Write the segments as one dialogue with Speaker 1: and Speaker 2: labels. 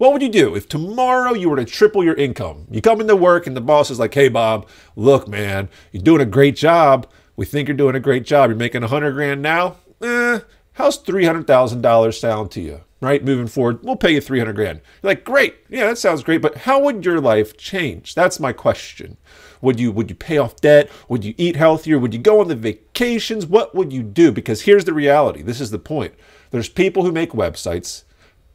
Speaker 1: What would you do if tomorrow you were to triple your income? You come into work and the boss is like, hey, Bob, look, man, you're doing a great job. We think you're doing a great job. You're making 100 grand now. How's $300,000 sound to you? Right? Moving forward, we'll pay you 300 grand. You're like, great. Yeah, that sounds great. But how would your life change? That's my question. Would you pay off debt? Would you eat healthier? Would you go on the vacations? What would you do? Because here's the reality. This is the point. There's people who make websites,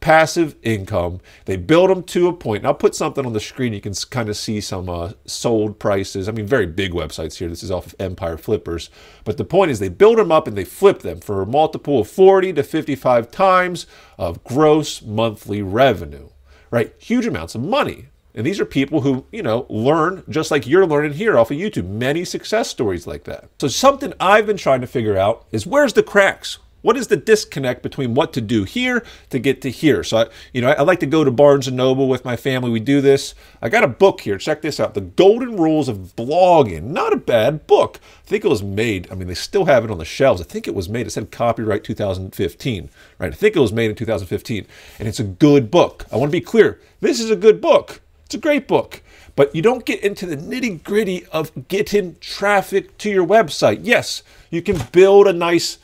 Speaker 1: passive income. They build them to a point. And I'll put something on the screen. You can kind of see some sold prices. I mean, very big websites here. This is off of Empire Flippers. But the point is they build them up and they flip them for a multiple of 40 to 55 times of gross monthly revenue, right? Huge amounts of money. And these are people who, you know, learn just like you're learning here off of YouTube. Many success stories like that. So something I've been trying to figure out is where's the cracks? What is the disconnect between what to do here to get to here? So, I like to go to Barnes & Noble with my family. We do this. I got a book here. Check this out. The Golden Rules of Blogging. Not a bad book. I think it was made. I mean, they still have it on the shelves. I think it was made. It said copyright 2015. Right? I think it was made in 2015. And it's a good book. I want to be clear. This is a good book. It's a great book. But you don't get into the nitty-gritty of getting traffic to your website. Yes, you can build a nice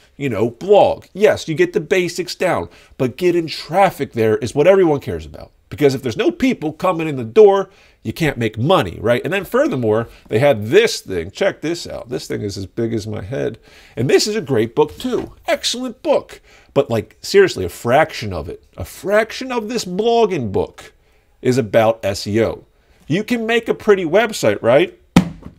Speaker 1: blog. Yes, you get the basics down, but getting traffic there is what everyone cares about. Because if there's no people coming in the door, you can't make money, right? And then furthermore, they had this thing. Check this out. This thing is as big as my head. And this is a great book too. Excellent book. But like, seriously, a fraction of it, a fraction of this blogging book is about SEO. You can make a pretty website, right?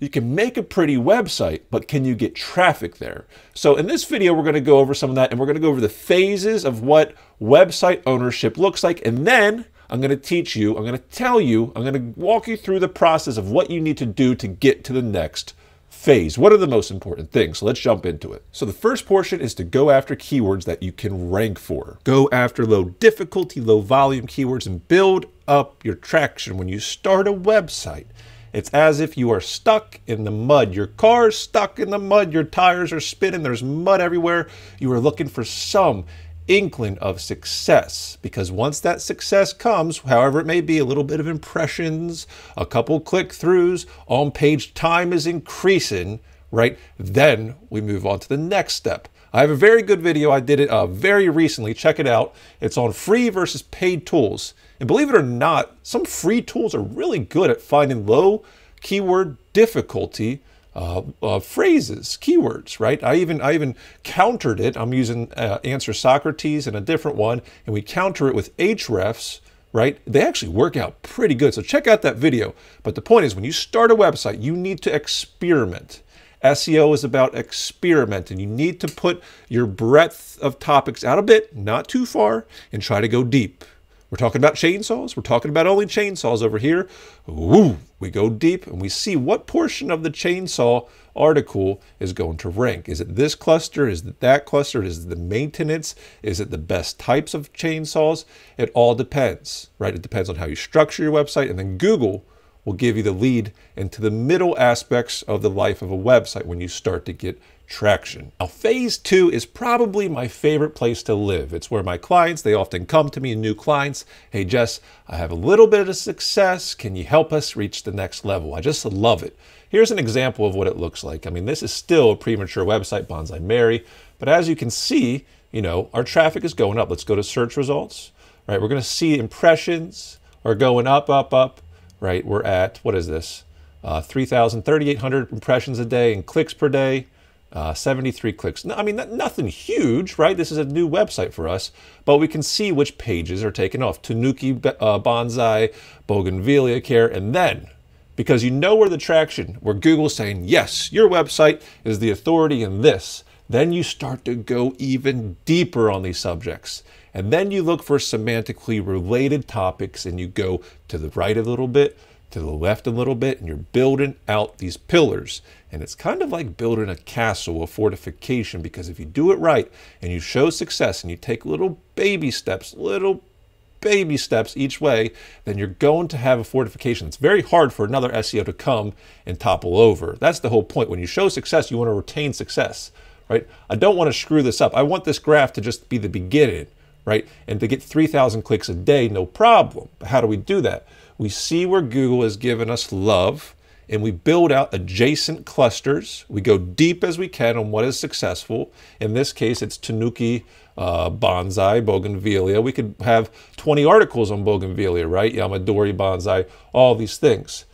Speaker 1: You can make a pretty website, but can you get traffic there? So in this video, we're going to go over some of that, and we're going to go over the phases of what website ownership looks like. And then I'm going to teach you, I'm going to tell you, I'm going to walk you through the process of what you need to do to get to the next phase. What are the most important things? So let's jump into it. So the first portion is to go after keywords that you can rank for. Go after low difficulty, low volume keywords and build up your traction when you start a website. It's as if you are stuck in the mud. Your car's stuck in the mud. Your tires are spinning. There's mud everywhere. You are looking for some inkling of success, because once that success comes, however it may be, a little bit of impressions, a couple click-throughs, on-page time is increasing, right? Then we move on to the next step. I have a very good video. I did it very recently. Check it out. It's on free versus paid tools. And believe it or not, some free tools are really good at finding low keyword difficulty phrases, keywords, right? I even countered it. I'm using Answer Socrates and a different one, and we counter it with Ahrefs, right? They actually work out pretty good. So check out that video. But the point is, when you start a website, you need to experiment. SEO is about experimenting. You need to put your breadth of topics out a bit, not too far, and try to go deep. We're talking about chainsaws. We're talking about only chainsaws over here. Ooh, we go deep and we see what portion of the chainsaw article is going to rank. Is it this cluster? Is it that cluster? Is it the maintenance? Is it the best types of chainsaws? It all depends, right? It depends on how you structure your website, and then Google will give you the lead into the middle aspects of the life of a website when you start to get traction. Now, phase 2 is probably my favorite place to live. It's where my clients, they often come to me, new clients. Hey, Jess, I have a little bit of success. Can you help us reach the next level? I just love it. Here's an example of what it looks like. I mean, this is still a premature website, Bonsai Mary, but as you can see, our traffic is going up. Let's go to search results, right? We're going to see impressions are going up, up, up, right? We're at, what is this? 3,800 impressions a day and clicks per day. 73 clicks. I mean, nothing huge, right? This is a new website for us, but we can see which pages are taken off. Tanuki Bonsai, Bougainvillea Care, and then, because you know where the traction, where Google's saying, yes, your website is the authority in this, then you start to go even deeper on these subjects. And then you look for semantically related topics, and you go to the right a little bit, to the left a little bit, and you're building out these pillars. And it's kind of like building a castle, a fortification, because if you do it right and you show success and you take little baby steps each way, then you're going to have a fortification. It's very hard for another SEO to come and topple over. That's the whole point. When you show success, you want to retain success, right? I don't want to screw this up. I want this graph to just be the beginning, right? And to get 3,000 clicks a day, no problem. But how do we do that? We see where Google has given us love, and we build out adjacent clusters. We go deep as we can on what is successful. In this case, it's Tanuki, bonsai, bougainvillea. We could have 20 articles on bougainvillea, right? Yamadori bonsai, all these things.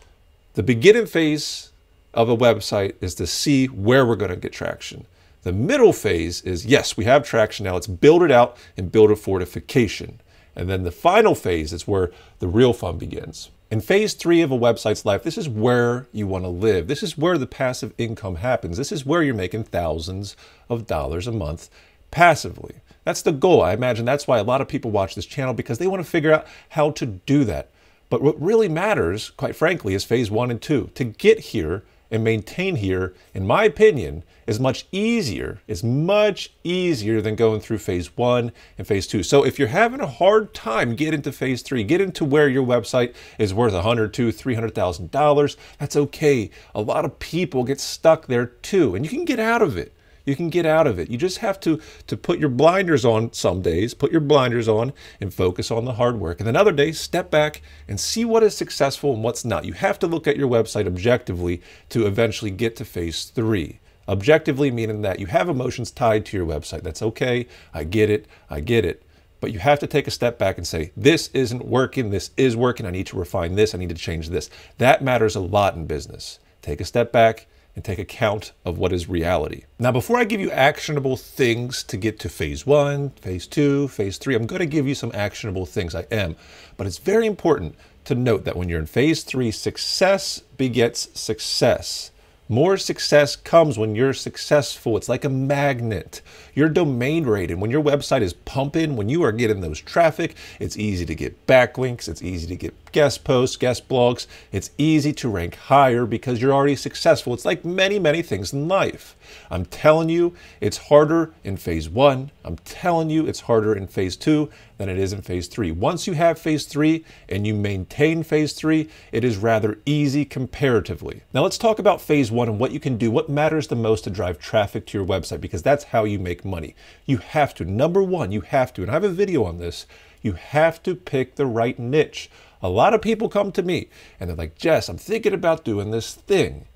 Speaker 1: The beginning phase of a website is to see where we're going to get traction. The middle phase is, yes, we have traction now. Let's build it out and build a fortification. And then the final phase is where the real fun begins. In phase 3 of a website's life, this is where you want to live. This is where the passive income happens. This is where you're making thousands of dollars a month passively. That's the goal. I imagine that's why a lot of people watch this channel, because they want to figure out how to do that. But what really matters, quite frankly, is phase 1 and 2. To get here and maintain here, in my opinion, is much easier. It's much easier than going through phase 1 and phase 2. So if you're having a hard time, get into phase 3, get into where your website is worth $100,000, $200,000, $300,000. That's okay. A lot of people get stuck there too, and you can get out of it. You can get out of it. You just have to put your blinders on some days, put your blinders on and focus on the hard work. And then other days, step back and see what is successful and what's not. You have to look at your website objectively to eventually get to phase 3. Objectively meaning that you have emotions tied to your website. That's okay. I get it. I get it. But you have to take a step back and say, this isn't working. This is working. I need to refine this. I need to change this. That matters a lot in business. Take a step back and take account of what is reality. Now, before I give you actionable things to get to phase 1, phase 2, phase 3, I'm going to give you some actionable things. I am. But it's very important to note that when you're in phase 3, success begets success. More success comes when you're successful. It's like a magnet. Your domain rating, when your website is pumping, when you are getting those traffic, it's easy to get backlinks. It's easy to get guest posts, guest blogs. It's easy to rank higher because you're already successful. It's like many, many things in life. I'm telling you, it's harder in phase 1. I'm telling you, it's harder in phase 2 than it is in phase 3. Once you have phase 3 and you maintain phase 3, it is rather easy comparatively. Now let's talk about phase 1 and what you can do, what matters the most to drive traffic to your website, because that's how you make money. You have to, number one, you have to, and I have a video on this, you have to pick the right niche. A lot of people come to me and they're like, Jess, I'm thinking about doing this thing.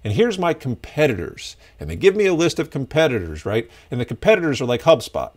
Speaker 1: And here's my competitors. And they give me a list of competitors, right? And the competitors are like HubSpot.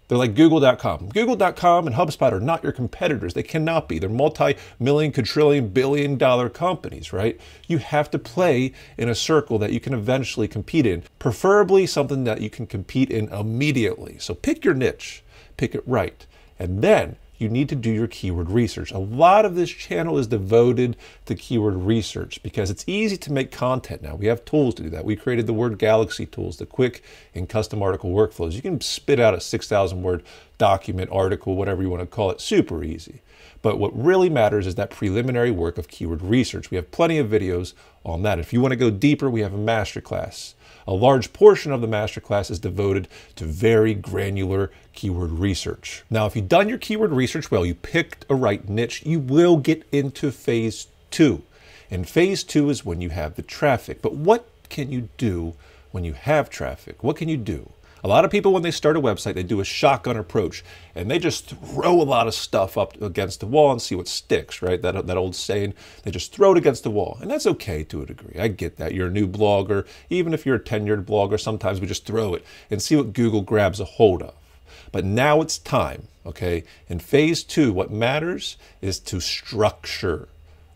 Speaker 1: They're like Google.com. Google.com and HubSpot are not your competitors. They cannot be. They're multi-million, quadrillion, billion-dollar companies, right? You have to play in a circle that you can eventually compete in, preferably something that you can compete in immediately. So pick your niche, pick it right. And then you need to do your keyword research. A lot of this channel is devoted to keyword research because it's easy to make content now. We have tools to do that. We created the Word Galaxy tools, the quick and custom article workflows. You can spit out a 6,000 word document, article, whatever you want to call it, super easy. But what really matters is that preliminary work of keyword research. We have plenty of videos on that. If you want to go deeper, we have a masterclass. A large portion of the masterclass is devoted to very granular keyword research. Now, if you've done your keyword research well, you picked a right niche, you will get into phase 2. And phase 2 is when you have the traffic. But what can you do when you have traffic? What can you do? A lot of people, when they start a website, they do a shotgun approach and they just throw a lot of stuff up against the wall and see what sticks, right? That old saying, they just throw it against the wall. And that's okay to a degree. I get that. You're a new blogger. Even if you're a tenured blogger, sometimes we just throw it and see what Google grabs a hold of. But now it's time, okay? In phase 2, what matters is to structure.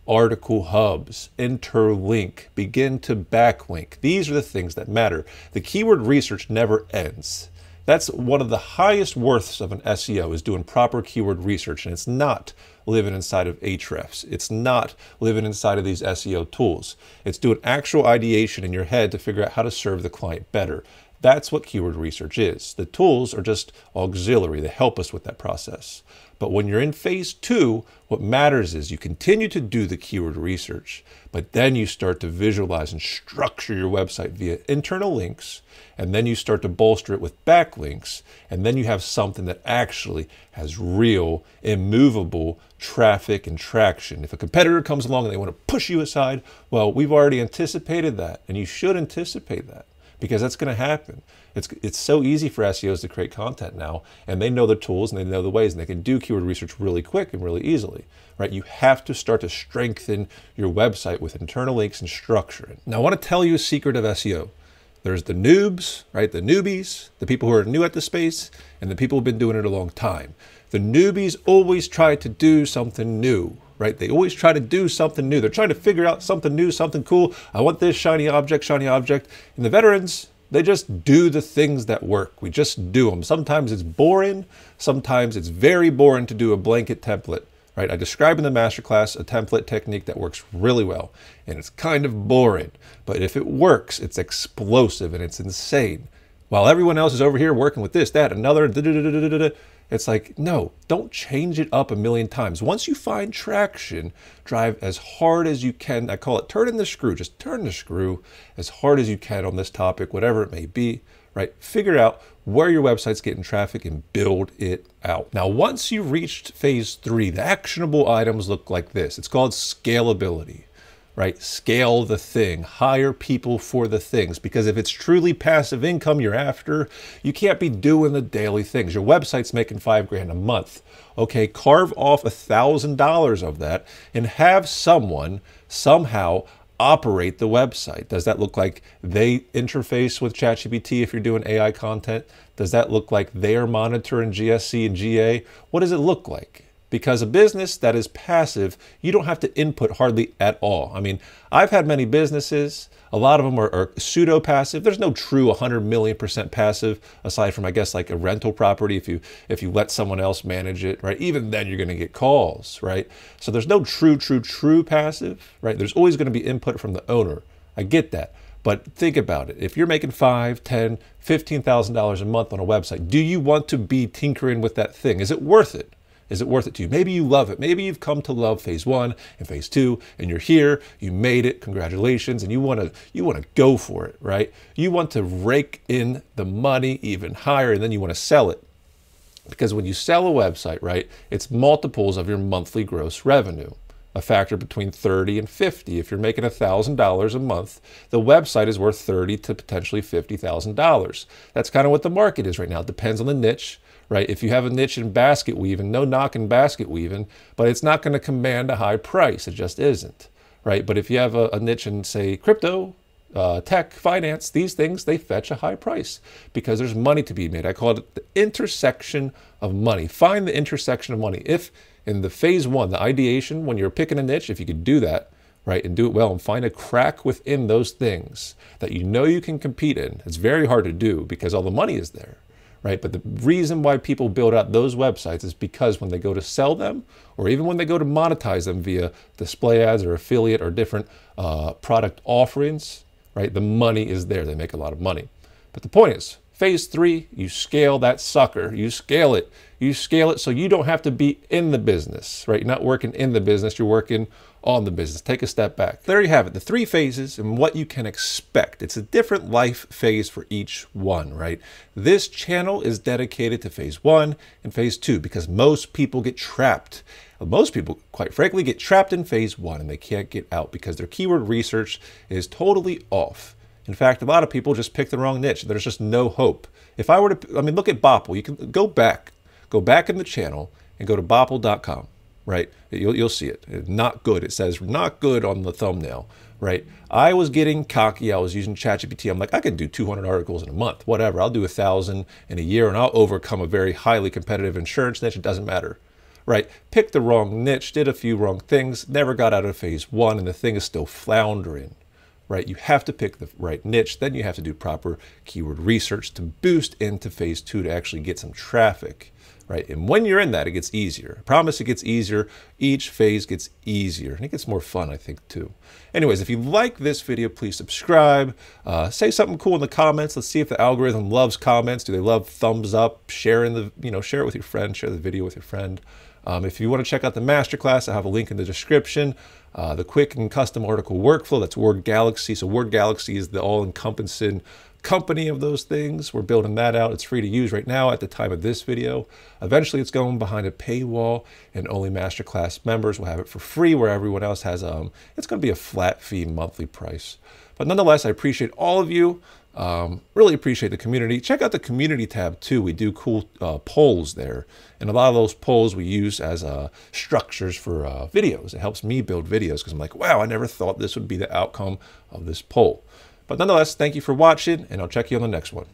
Speaker 1: Article hubs, interlink, begin to backlink. These are the things that matter. The keyword research never ends. That's one of the highest worths of an SEO, is doing proper keyword research. And it's not living inside of Ahrefs. It's not living inside of these SEO tools. It's doing actual ideation in your head to figure out how to serve the client better. That's what keyword research is. The tools are just auxiliary. They help us with that process. But when you're in phase 2, what matters is you continue to do the keyword research, but then you start to visualize and structure your website via internal links, and then you start to bolster it with backlinks, and then you have something that actually has real, immovable traffic and traction. If a competitor comes along and they want to push you aside, well, we've already anticipated that, and you should anticipate that. because that's going to happen. It's so easy for SEOs to create content now, and they know the tools and they know the ways, and they can do keyword research really quick and really easily, right? You have to start to strengthen your website with internal links and structure. Now, I want to tell you a secret of SEO. There's the noobs, right? The newbies, the people who are new at the space, and the people who've been doing it a long time. The newbies always try to do something new, right? They always try to do something new. They're trying to figure out something new, something cool. I want this shiny object, shiny object. And the veterans, they just do the things that work. We just do them. Sometimes it's boring. Sometimes it's very boring to do a blanket template, right? I describe in the masterclass a template technique that works really well, and it's kind of boring. But if it works, it's explosive and it's insane. While everyone else is over here working with this, that, another, it's like, no, don't change it up a million times. Once you find traction, drive as hard as you can. I call it turning the screw. Just turn the screw as hard as you can on this topic, whatever it may be, right? Figure out where your website's getting traffic and build it out. Now, once you reached phase 3, the actionable items look like this. It's called scalability. Right? Scale the thing, hire people for the things, because if it's truly passive income you're after, you can't be doing the daily things. Your website's making $5,000 a month. Okay, carve off $1,000 of that and have someone somehow operate the website. Does that look like they interface with ChatGPT if you're doing AI content? Does that look like they're monitoring GSC and GA? What does it look like? Because a business that is passive, you don't have to input hardly at all. I mean, I've had many businesses. A lot of them are pseudo-passive. There's no true 100 million% passive, aside from, I guess, like a rental property. If you let someone else manage it, right? Even then, you're going to get calls, right? So there's no true passive, right? There's always going to be input from the owner. I get that. But think about it. If you're making $5,000, $10,000, $15,000 a month on a website, do you want to be tinkering with that thing? Is it worth it? Is it worth it to you? Maybe you love it. Maybe you've come to love phase 1 and phase 2, and you're here, you made it, congratulations, and you want to go for it, right? You want to rake in the money even higher, and then you want to sell it. Because when you sell a website, right, it's multiples of your monthly gross revenue, a factor between 30 and 50. If you're making $1,000 a month, the website is worth $30,000 to potentially $50,000. That's kind of what the market is right now. It depends on the niche. Right? If you have a niche in basket weaving, no knock in basket weaving, but it's not going to command a high price. It just isn't. Right? But if you have a niche in, say, crypto, tech, finance, these things, they fetch a high price because there's money to be made. I call it the intersection of money. Find the intersection of money. If in the phase 1, the ideation, when you're picking a niche, if you could do that, right, and do it well and find a crack within those things that you know you can compete in, it's very hard to do because all the money is there. Right? But the reason why people build out those websites is because when they go to sell them, or even when they go to monetize them via display ads or affiliate or different product offerings, right? The money is there. They make a lot of money. But the point is, phase 3, you scale that sucker. You scale it. You scale it so you don't have to be in the business, right? You're not working in the business. You're working on the business. Take a step back. There you have it, the 3 phases and what you can expect. It's a different life phase for each one, right? This channel is dedicated to phase 1 and phase 2 because most people get trapped. Most people, quite frankly, get trapped in phase 1 and they can't get out because their keyword research is totally off. In fact, a lot of people just pick the wrong niche. There's just no hope. If I were to, I mean, look at Bopple. You can go back in the channel and go to bopple.com. Right? You'll see it. Not good. It says not good on the thumbnail, right? I was getting cocky. I was using ChatGPT. I'm like, I can do 200 articles in a month, whatever. I'll do 1,000 in a year and I'll overcome a very highly competitive insurance niche. It doesn't matter, right? Picked the wrong niche, did a few wrong things, never got out of phase 1, and the thing is still floundering, right? You have to pick the right niche. Then you have to do proper keyword research to boost into phase 2 to actually get some traffic. Right? And when you're in that, it gets easier. I promise it gets easier. Each phase gets easier. And it gets more fun, I think, too. Anyways, if you like this video, please subscribe. Say something cool in the comments. Let's see if the algorithm loves comments. Do they love thumbs up? Sharing the, share it with your friend. Share the video with your friend. If you want to check out the masterclass, I have a link in the description. The quick and custom article workflow, that's Word Galaxy. So Word Galaxy is the all-encompassing company of those things. We're building that out. It's free to use right now at the time of this video. Eventually it's going behind a paywall and only masterclass members will have it for free, where everyone else has it's going to be a flat fee monthly price. But nonetheless, I appreciate all of you. Really appreciate the community. Check out the community tab too. We do cool polls there. And a lot of those polls we use as structures for videos. It helps me build videos because I'm like, wow, I never thought this would be the outcome of this poll. But nonetheless, thank you for watching, and I'll check you on the next one.